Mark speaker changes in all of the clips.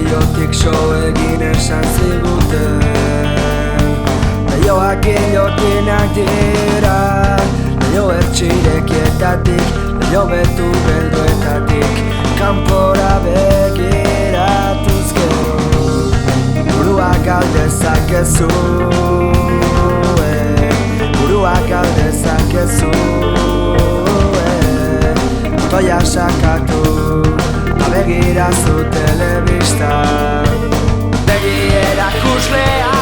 Speaker 1: Leiotik so egin esan ziguten Leioak gilotinak dira Leio ertxirekietatik Leio betu belduetatik Kanpora begiratuz gero Burua galdezakezu Burua galdezakezu Toia sakatu Begirazu telebista Begi erakuslea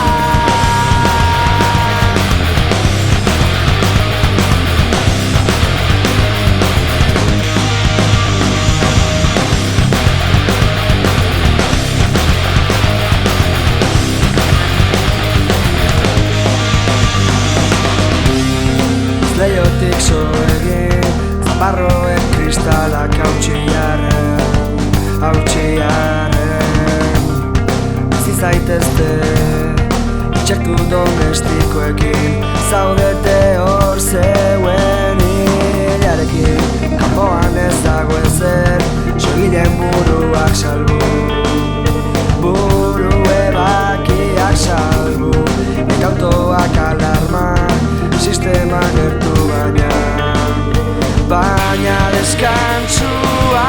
Speaker 1: Leiotik so egin Zaparroen kristalak hautsiaren Bizi zaitezte Itxertu domestikoekin Zaudete hor zeuen hilarekin Kanpoan ez dago ezer Sogilen buruak salbu Buru ebakiak salbu Eta autoak alarma Sistema gertu baina deskantzua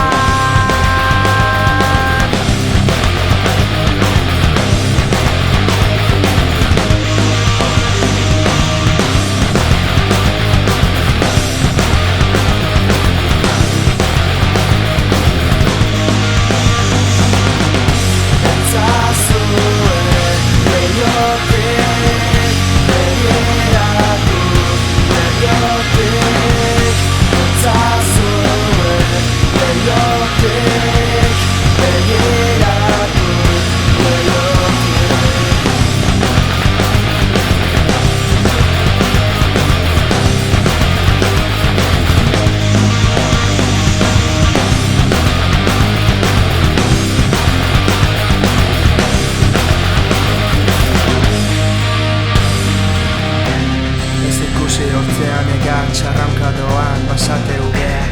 Speaker 1: Txarrankadoan basate ubea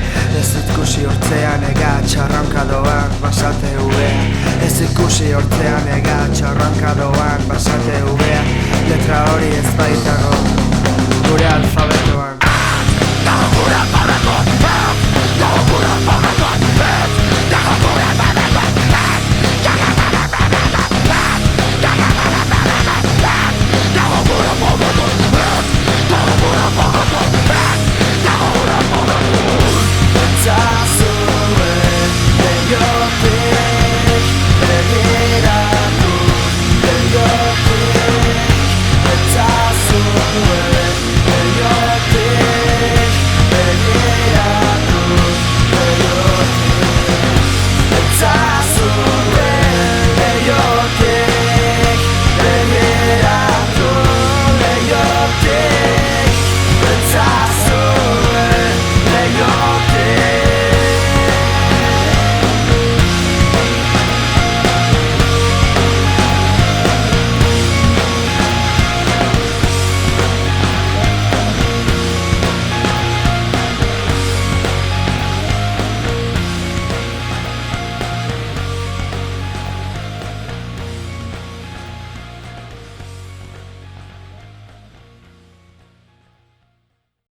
Speaker 1: Ez ikusi hortzean ega txarrankadoan basate ubea Ez ikusi hortzean ega txarrankadoan basate ubea Letra hori ez baitago gure alfabetoan Gure alfabetoan